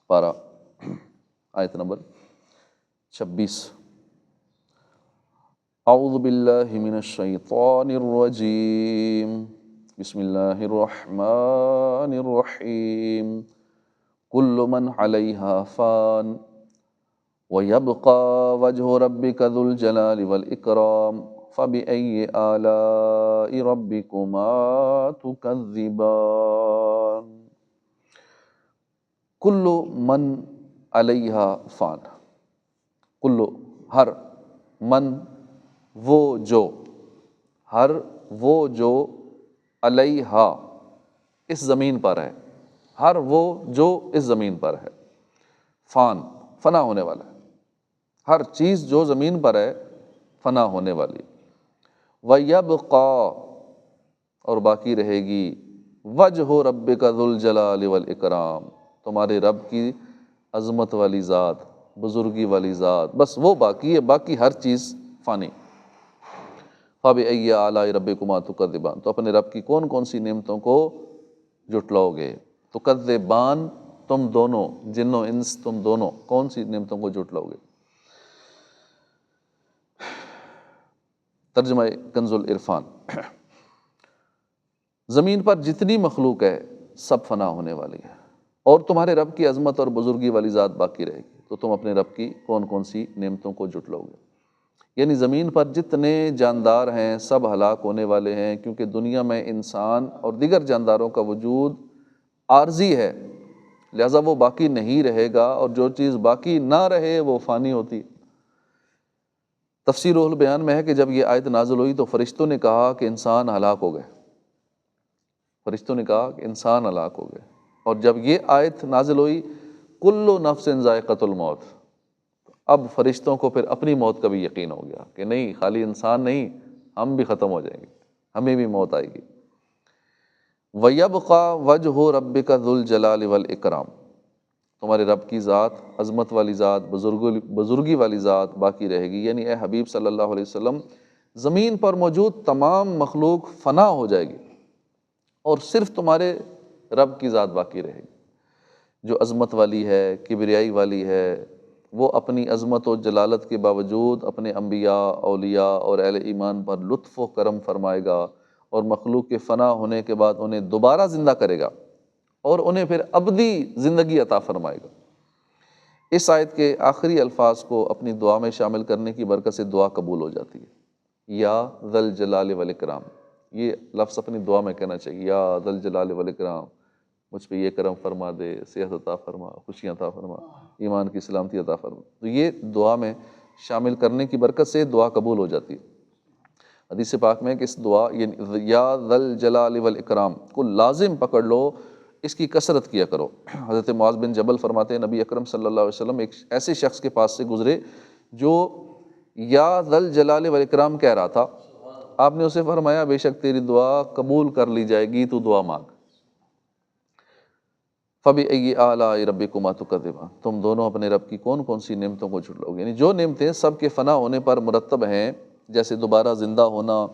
پارہ آیت نمبر 26۔ اعوذ باللہ من الشیطان الرجیم، بسم اللہ الرحمن الرحیم۔ کل من علیہا فان ویبقى وجہ ربک ذو الجلال والاکرام فبأی آلاء ربکما تکذبان۔ کل من علیہا فان، کل ہر، من وہ جو، ہر وہ جو علیہا اس زمین پر ہے، ہر وہ جو اس زمین پر ہے، فان فنا ہونے والا ہے، ہر چیز جو زمین پر ہے فنا ہونے والی۔ وَيَبْقَى اور باقی رہے گی، وجہ ربک ذو الجلال والاکرام تمہارے رب کی عظمت والی ذات، بزرگی والی ذات، بس وہ باقی ہے، باقی ہر چیز فانی۔ فَبِأَيِّ آلَاءِ رَبِّكُمَا تُكَذِّبَانِ تو اپنے رب کی کون کون سی نعمتوں کو جھٹلاؤ گے؟ تُكَذِّبَانِ تم دونوں، جن و انس تم دونوں کون سی نعمتوں کو جھٹلاؤ گے؟ ترجمہ کنز العرفان۔ زمین پر جتنی مخلوق ہے سب فنا ہونے والی ہے، اور تمہارے رب کی عظمت اور بزرگی والی ذات باقی رہے گی، تو تم اپنے رب کی کون کون سی نعمتوں کو جھٹلاؤ گے؟ یعنی زمین پر جتنے جاندار ہیں سب ہلاک ہونے والے ہیں، کیونکہ دنیا میں انسان اور دیگر جانداروں کا وجود عارضی ہے، لہذا وہ باقی نہیں رہے گا، اور جو چیز باقی نہ رہے وہ فانی ہوتی۔ تفسیر روح البیان میں ہے کہ جب یہ آیت نازل ہوئی تو فرشتوں نے کہا کہ انسان ہلاک ہو گئے، فرشتوں نے کہا کہ انسان ہلاک ہو گئے، اور جب یہ آیت نازل ہوئی کل نفس ذائقۃ الموت، اب فرشتوں کو پھر اپنی موت کا بھی یقین ہو گیا کہ نہیں، خالی انسان نہیں، ہم بھی ختم ہو جائیں گے، ہمیں بھی موت آئے گی۔ وَيَبْقَى وَجْهُ رَبِّكَ ذُو الْجَلَالِ وَالْإِكْرَامِ تمہارے رب کی ذات، عظمت والی ذات، بزرگی والی ذات باقی رہے گی، یعنی اے حبیب صلی اللہ علیہ وسلم زمین پر موجود تمام مخلوق فنا ہو جائے گی، اور صرف تمہارے رب کی ذات باقی رہے گی جو عظمت والی ہے، کبریائی والی ہے۔ وہ اپنی عظمت و جلالت کے باوجود اپنے انبیاء، اولیاء اور اہل ایمان پر لطف و کرم فرمائے گا، اور مخلوق کے فنا ہونے کے بعد انہیں دوبارہ زندہ کرے گا، اور انہیں پھر ابدی زندگی عطا فرمائے گا۔ اس آیت کے آخری الفاظ کو اپنی دعا میں شامل کرنے کی برکت سے دعا قبول ہو جاتی ہے۔ یا ذا الجلال والاکرام، یہ لفظ اپنی دعا میں کہنا چاہیے، یا ذا الجلال والاکرام مجھ پہ یہ کرم فرما دے، صحت عطا فرما، خوشیاں عطا فرما، ایمان کی سلامتی عطا فرما، تو یہ دعا میں شامل کرنے کی برکت سے دعا قبول ہو جاتی ہے۔ حدیث پاک میں کہ اس دعا یا ذا الجلال والاکرام کو لازم پکڑ لو، اس کی کثرت کیا کرو۔ حضرت معاذ بن جبل فرماتے ہیں نبی اکرم صلی اللہ علیہ وسلم ایک ایسے شخص کے پاس سے گزرے جو یا ذا الجلال والاکرام کہہ رہا تھا، آپ نے اسے فرمایا بے شک تیری دعا قبول کر لی جائے گی، تو دعا مانگ۔ فَبِأَيِّ آلَاءِ رَبِّكُمَا تُكَذِّبَانِ تم دونوں اپنے رب کی کون کون سی نعمتوں کو جھٹلاؤ گے؟ یعنی جو نعمتیں سب کے فنا ہونے پر مرتب ہیں، جیسے دوبارہ زندہ ہونا،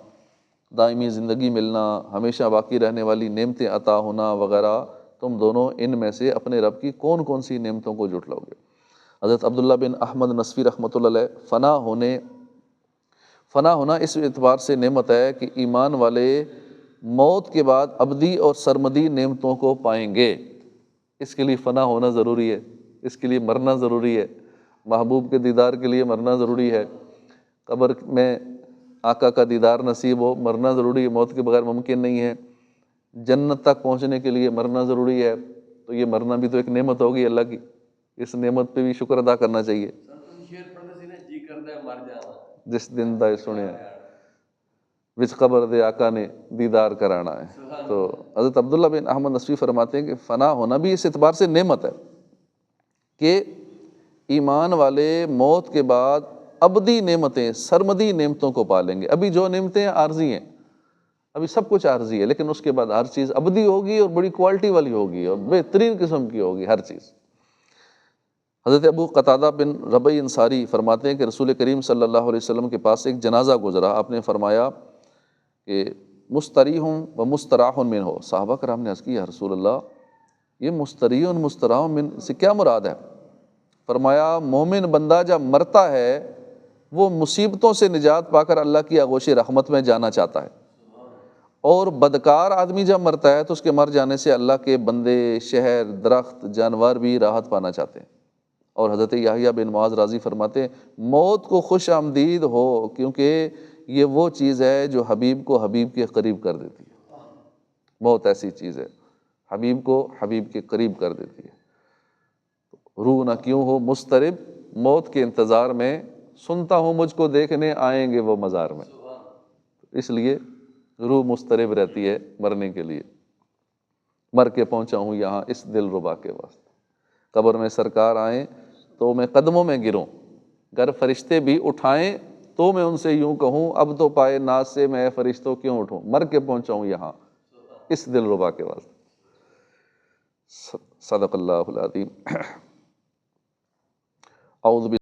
دائمی زندگی ملنا، ہمیشہ باقی رہنے والی نعمتیں عطا ہونا وغیرہ، تم دونوں ان میں سے اپنے رب کی کون کون سی نعمتوں کو جھٹلاؤ گے؟ حضرت عبداللہ بن احمد نصفی رحمۃ اللہ علیہ، فنا ہونا اس اعتبار سے نعمت ہے کہ ایمان والے موت کے بعد ابدی اور سرمدی نعمتوں کو پائیں گے۔ اس کے لیے فنا ہونا ضروری ہے، اس کے لیے مرنا ضروری ہے، محبوب کے دیدار کے لیے مرنا ضروری ہے، قبر میں آقا کا دیدار نصیب ہو، مرنا ضروری ہے، موت کے بغیر ممکن نہیں ہے، جنت تک پہنچنے کے لیے مرنا ضروری ہے، تو یہ مرنا بھی تو ایک نعمت ہوگی اللہ کی، اس نعمت پہ بھی شکر ادا کرنا چاہیے۔ جس دن دائے سنیا وچ قبر دے آقا نے دیدار کرانا ہے۔ تو حضرت عبداللہ بن احمد نصفی فرماتے ہیں کہ فنا ہونا بھی اس اعتبار سے نعمت ہے کہ ایمان والے موت کے بعد ابدی نعمتیں، سرمدی نعمتوں کو پالیں گے۔ ابھی جو نعمتیں عارضی ہیں، ابھی سب کچھ عارضی ہے، لیکن اس کے بعد ہر چیز ابدی ہوگی، اور بڑی کوالٹی والی ہوگی، اور بہترین قسم کی ہوگی ہر چیز۔ حضرت ابو قتادہ بن ربیع انصاری فرماتے ہیں کہ رسول کریم صلی اللہ علیہ وسلم کے پاس ایک جنازہ گزرا، آپ نے فرمایا کہ مستریح و مستراح منہ۔ صحابہ کرام نے عرض کی یا رسول اللہ یہ مستریون مستراؤں من سے کیا مراد ہے؟ فرمایا مومن بندہ جب مرتا ہے وہ مصیبتوں سے نجات پا کر اللہ کی آغوش رحمت میں جانا چاہتا ہے، اور بدکار آدمی جب مرتا ہے تو اس کے مر جانے سے اللہ کے بندے، شہر، درخت، جانور بھی راحت پانا چاہتے ہیں۔ اور حضرت یحییٰ بن معاذ راضی فرماتے ہیں موت کو خوش آمدید ہو، کیونکہ یہ وہ چیز ہے جو حبیب کو حبیب کے قریب کر دیتی ہے۔ موت ایسی چیز ہے حبیب کو حبیب کے قریب کر دیتی ہے۔ روح نہ کیوں ہو مضطرب، موت کے انتظار میں، سنتا ہوں مجھ کو دیکھنے آئیں گے وہ مزار میں۔ اس لیے روح مضطرب رہتی ہے مرنے کے لیے۔ مر کے پہنچا ہوں یہاں اس دل ربا کے واسطے، قبر میں سرکار آئیں تو میں قدموں میں گروں، گر فرشتے بھی اٹھائیں تو میں ان سے یوں کہوں اب تو پائے ناز سے میں فرشتوں کیوں اٹھوں، مر کے پہنچا ہوں یہاں اس دل ربا کے واسطے۔ صدق اللہ العظیم۔ اعوذ